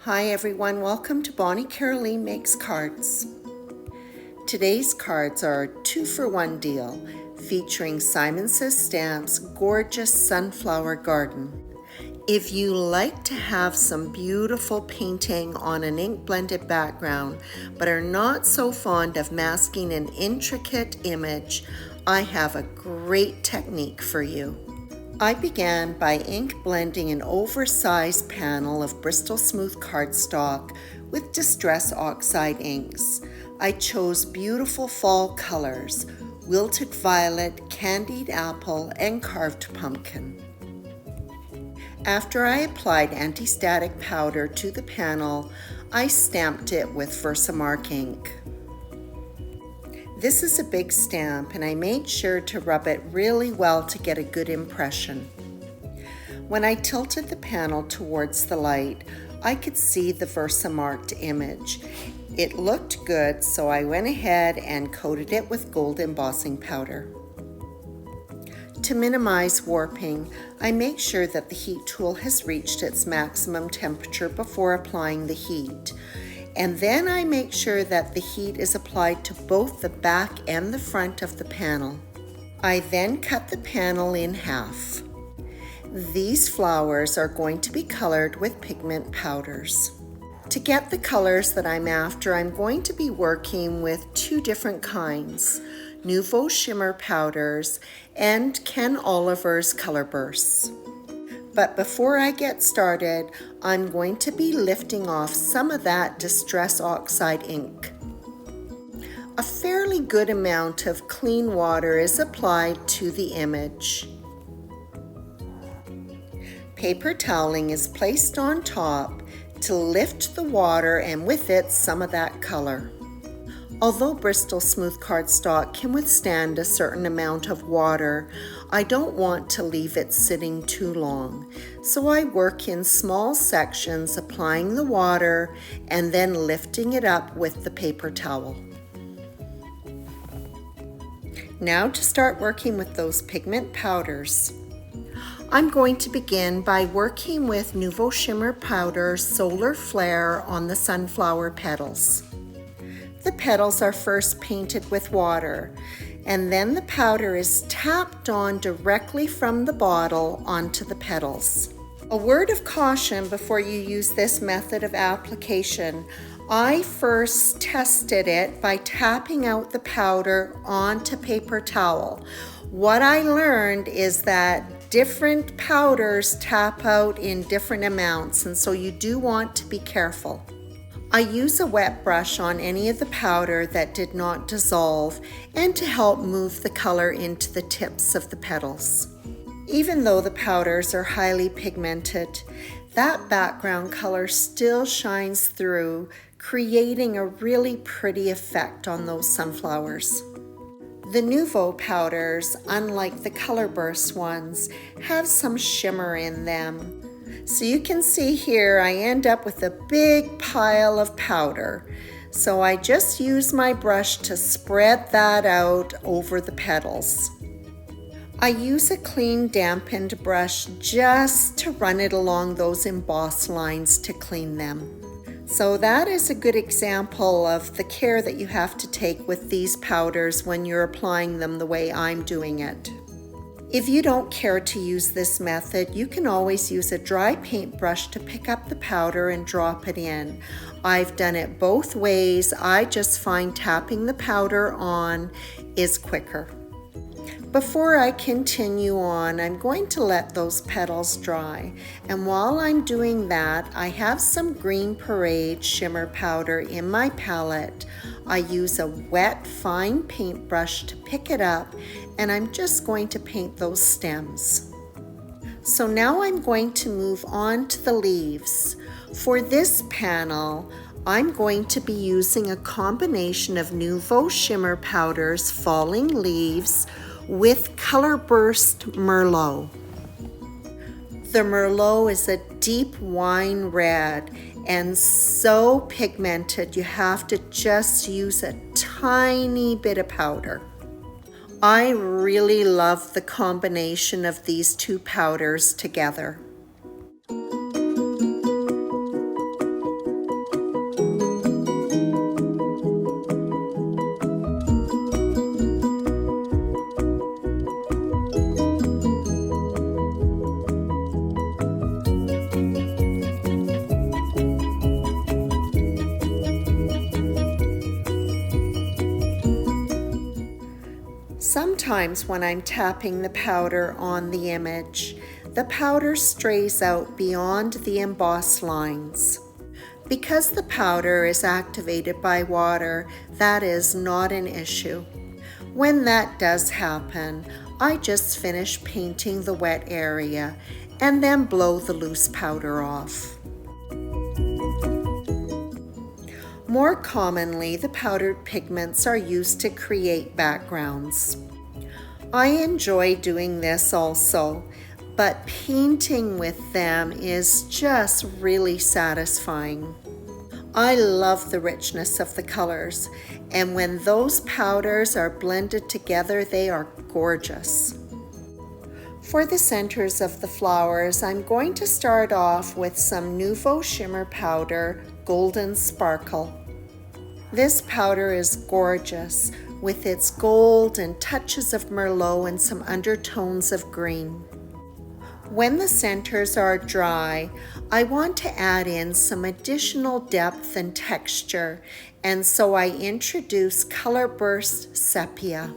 Hi everyone, welcome to Bonnie Caroline Makes Cards. Today's cards are a 2-for-1 deal featuring Simon Says Stamp's gorgeous sunflower garden. If you like to have some beautiful painting on an ink blended background but are not so fond of masking an intricate image, I have a great technique for you. I began by ink blending an oversized panel of Bristol Smooth cardstock with Distress Oxide inks. I chose beautiful fall colors, wilted violet, candied apple, and carved pumpkin. After I applied anti-static powder to the panel, I stamped it with Versamark ink. This is a big stamp and I made sure to rub it really well to get a good impression. When I tilted the panel towards the light, I could see the Versamarked image. It looked good, so I went ahead and coated it with gold embossing powder. To minimize warping, I make sure that the heat tool has reached its maximum temperature before applying the heat. And then I make sure that the heat is applied to both the back and the front of the panel. I then cut the panel in half. These flowers are going to be colored with pigment powders. To get the colors that I'm after, I'm going to be working with 2 different kinds, Nouveau Shimmer powders and Ken Oliver's color bursts. But before I get started, I'm going to be lifting off some of that Distress Oxide ink. A fairly good amount of clean water is applied to the image. Paper toweling is placed on top to lift the water and with it some of that color. Although Bristol Smooth cardstock can withstand a certain amount of water, I don't want to leave it sitting too long, so I work in small sections applying the water and then lifting it up with the paper towel. Now to start working with those pigment powders. I'm going to begin by working with Nouveau Shimmer Powder Solar Flare on the sunflower petals. The petals are first painted with water, and then the powder is tapped on directly from the bottle onto the petals. A word of caution before you use this method of application. I first tested it by tapping out the powder onto paper towel. What I learned is that different powders tap out in different amounts, and so you do want to be careful. I use a wet brush on any of the powder that did not dissolve and to help move the color into the tips of the petals. Even though the powders are highly pigmented, that background color still shines through, creating a really pretty effect on those sunflowers. The Nouveau powders, unlike the color burst ones, have some shimmer in them. So you can see here I end up with a big pile of powder. So I just use my brush to spread that out over the petals. I use a clean dampened brush just to run it along those embossed lines to clean them. So that is a good example of the care that you have to take with these powders when you're applying them the way I'm doing it. If you don't care to use this method, you can always use a dry paintbrush to pick up the powder and drop it in. I've done it both ways. I just find tapping the powder on is quicker. Before I continue on, I'm going to let those petals dry. And while I'm doing that, I have some Green Parade shimmer powder in my palette. I use a wet, fine paintbrush to pick it up, and I'm just going to paint those stems. So now I'm going to move on to the leaves. For this panel, I'm going to be using a combination of Nouveau Shimmer Powders Falling Leaves with Color Burst Merlot. The Merlot is a deep wine red and so pigmented you have to just use a tiny bit of powder. I really love the combination of these 2 powders together. Sometimes when I'm tapping the powder on the image, the powder strays out beyond the embossed lines. Because the powder is activated by water, that is not an issue. When that does happen, I just finish painting the wet area and then blow the loose powder off. More commonly, the powdered pigments are used to create backgrounds. I enjoy doing this also, but painting with them is just really satisfying. I love the richness of the colors, and when those powders are blended together, they are gorgeous. For the centers of the flowers, I'm going to start off with some Nouveau Shimmer Powder Golden Sparkle. This powder is gorgeous with its gold and touches of Merlot and some undertones of green. When the centers are dry, I want to add in some additional depth and texture, and so I introduce Color Burst Sepia.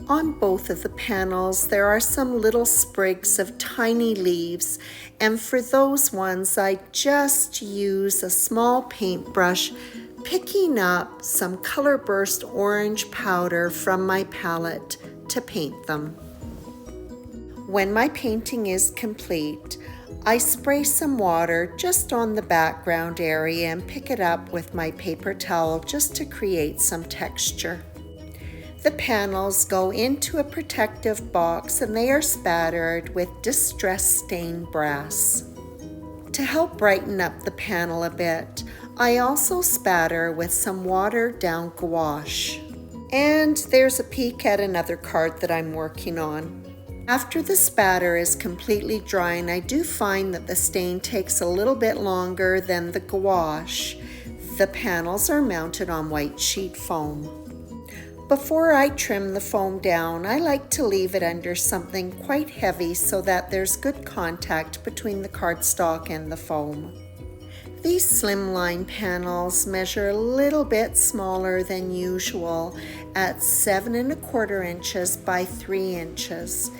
On both of the panels, there are some little sprigs of tiny leaves, and for those ones, I just use a small paintbrush, picking up some Color Burst orange powder from my palette to paint them. When my painting is complete, I spray some water just on the background area and pick it up with my paper towel just to create some texture. The panels go into a protective box and they are spattered with Distress Stained Brass. To help brighten up the panel a bit, I also spatter with some watered down gouache. And there's a peek at another card that I'm working on. After the spatter is completely dry, and I do find that the stain takes a little bit longer than the gouache, the panels are mounted on white sheet foam. Before I trim the foam down, I like to leave it under something quite heavy so that there's good contact between the cardstock and the foam. These slimline panels measure a little bit smaller than usual at 7¼ inches by 3 inches.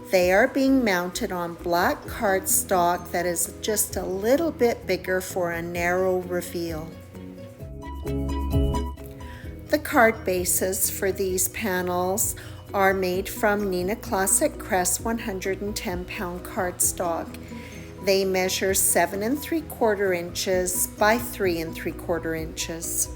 They are being mounted on black cardstock that is just a little bit bigger for a narrow reveal. The card bases for these panels are made from Neenah Classic Crest 110-pound cardstock. They measure 7¾ inches by 3¾ inches.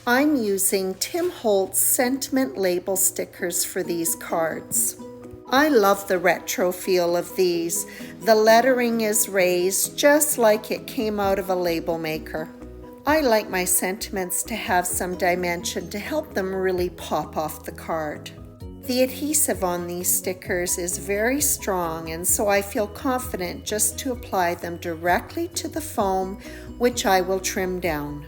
I'm using Tim Holtz sentiment label stickers for these cards. I love the retro feel of these. The lettering is raised just like it came out of a label maker. I like my sentiments to have some dimension to help them really pop off the card. The adhesive on these stickers is very strong, and so I feel confident just to apply them directly to the foam, which I will trim down.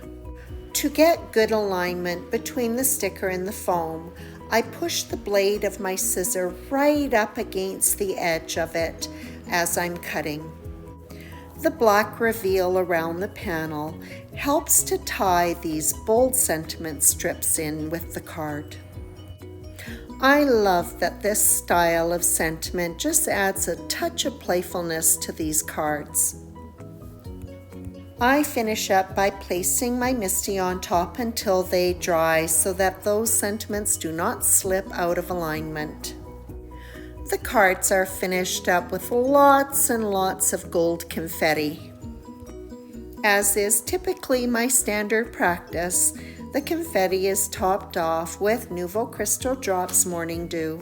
To get good alignment between the sticker and the foam, I push the blade of my scissor right up against the edge of it as I'm cutting. The black reveal around the panel helps to tie these bold sentiment strips in with the card. I love that this style of sentiment just adds a touch of playfulness to these cards. I finish up by placing my MISTI on top until they dry so that those sentiments do not slip out of alignment. The cards are finished up with lots and lots of gold confetti. As is typically my standard practice, the confetti is topped off with Nouveau Crystal Drops Morning Dew.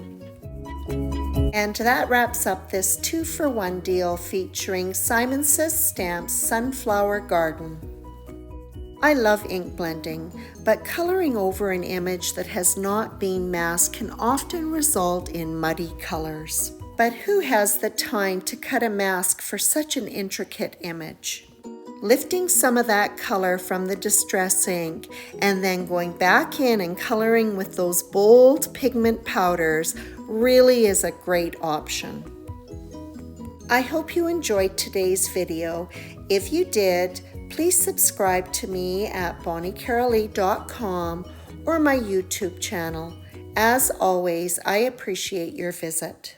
And that wraps up this 2-for-1 deal featuring Simon Says Stamps Sunflower Garden. I love ink blending, but coloring over an image that has not been masked can often result in muddy colors. But who has the time to cut a mask for such an intricate image? Lifting some of that color from the distress ink and then going back in and coloring with those bold pigment powders really is a great option. I hope you enjoyed today's video. If you did, please subscribe to me at bonniecarolee.com or my YouTube channel. As always, I appreciate your visit.